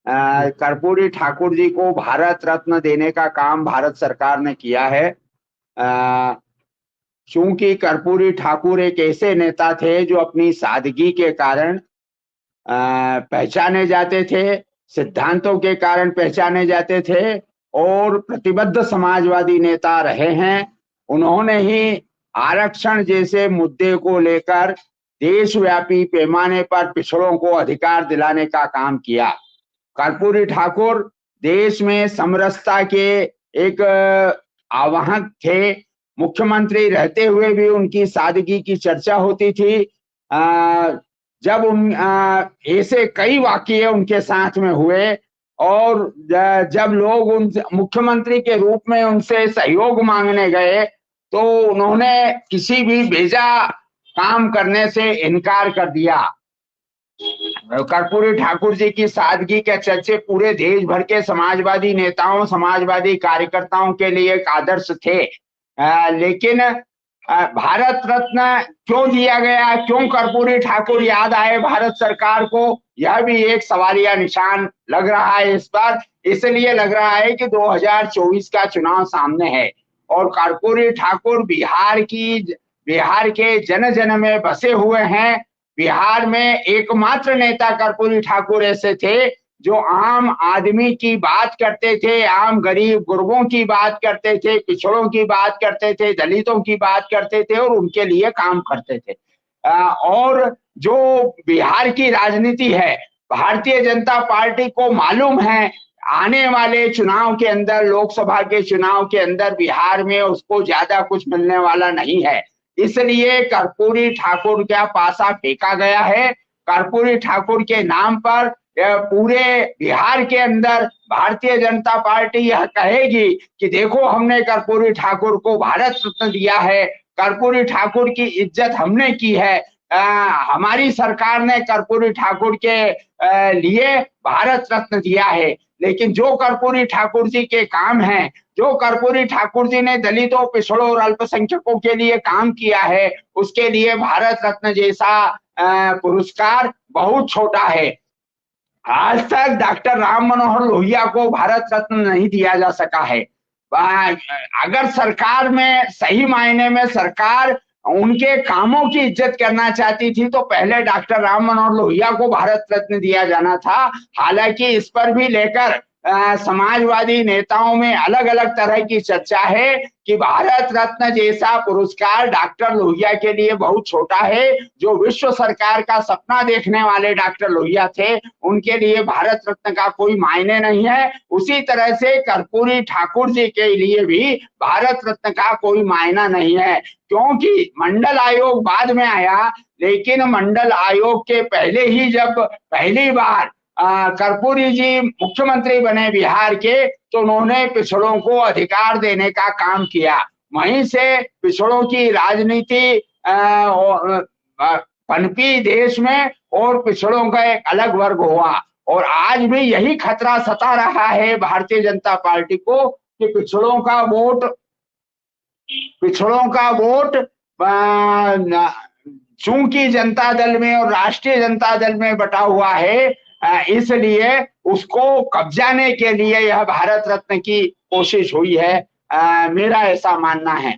कर्पूरी ठाकुर जी को भारत रत्न देने का काम भारत सरकार ने किया है। क्योंकि कर्पूरी ठाकुर एक ऐसे नेता थे जो अपनी सादगी के कारण पहचाने जाते थे, सिद्धांतों के कारण पहचाने जाते थे और प्रतिबद्ध समाजवादी नेता रहे हैं। उन्होंने ही आरक्षण जैसे मुद्दे को लेकर देशव्यापी पैमाने पर पिछड़ों को अधिकार दिलाने का काम किया। कर्पूरी ठाकुर देश में समरसता के एक आवाहक थे। मुख्यमंत्री रहते हुए भी उनकी सादगी की चर्चा होती थी। जब ऐसे कई वाकये उनके साथ में हुए और जब लोग उन मुख्यमंत्री के रूप में उनसे सहयोग मांगने गए तो उन्होंने किसी भी बेजा काम करने से इनकार कर दिया। कर्पूरी ठाकुर जी की सादगी के चर्चे पूरे देश भर के समाजवादी नेताओं, समाजवादी कार्यकर्ताओं के लिए एक आदर्श थे। लेकिन भारत रत्न क्यों दिया गया, क्यों कर्पूरी ठाकुर याद आए भारत सरकार को, यह भी एक सवालिया निशान लग रहा है इस पर। इसलिए लग रहा है कि 2024 का चुनाव सामने है और कर्पूरी ठाकुर बिहार के जन जन में बसे हुए हैं। बिहार में एकमात्र नेता कर्पूरी ठाकुर ऐसे थे जो आम आदमी की बात करते थे, आम गरीब गुरबों की बात करते थे, पिछड़ों की बात करते थे, दलितों की बात करते थे और उनके लिए काम करते थे। और जो बिहार की राजनीति है, भारतीय जनता पार्टी को मालूम है आने वाले चुनाव के अंदर, लोकसभा के चुनाव के अंदर बिहार में उसको ज्यादा कुछ मिलने वाला नहीं है। इसलिए कर्पूरी ठाकुर का पासा फेंका गया है। कर्पूरी ठाकुर के नाम पर पूरे बिहार के अंदर भारतीय जनता पार्टी यह कहेगी कि देखो हमने कर्पूरी ठाकुर को भारत रत्न दिया है, कर्पूरी ठाकुर की इज्जत हमने की है, हमारी सरकार ने कर्पूरी ठाकुर के लिए भारत रत्न दिया है। लेकिन जो कर्पूरी ठाकुर जी के काम हैं, जो कर्पूरी ठाकुर जी ने दलितों, पिछड़ों और अल्पसंख्यकों के लिए काम किया है, उसके लिए भारत रत्न जैसा पुरस्कार बहुत छोटा है। आज तक डॉक्टर राम मनोहर लोहिया को भारत रत्न नहीं दिया जा सका है। अगर सरकार में सही मायने में सरकार उनके कामों की इज्जत करना चाहती थी तो पहले डॉक्टर राम मनोहर लोहिया को भारत रत्न दिया जाना था। हालांकि इस पर भी लेकर समाजवादी नेताओं में अलग अलग तरह की चर्चा है कि भारत रत्न जैसा पुरस्कार डॉक्टर लोहिया के लिए बहुत छोटा है। जो विश्व सरकार का सपना देखने वाले डॉक्टर लोहिया थे उनके लिए भारत रत्न का कोई मायने नहीं है। उसी तरह से कर्पूरी ठाकुर जी के लिए भी भारत रत्न का कोई मायना नहीं है, क्योंकि मंडल आयोग बाद में आया। लेकिन मंडल आयोग के पहले ही जब पहली बार कर्पूरी जी मुख्यमंत्री बने बिहार के तो उन्होंने पिछड़ों को अधिकार देने का काम किया। वहीं से पिछड़ों की राजनीति पनपी देश में और पिछड़ों का एक अलग वर्ग हुआ। और आज भी यही खतरा सता रहा है भारतीय जनता पार्टी को कि पिछड़ों का वोट चूंकि जनता दल में और राष्ट्रीय जनता दल में बटा हुआ है, इसलिए उसको कब्जाने के लिए यह भारत रत्न की कोशिश हुई है। मेरा ऐसा मानना है।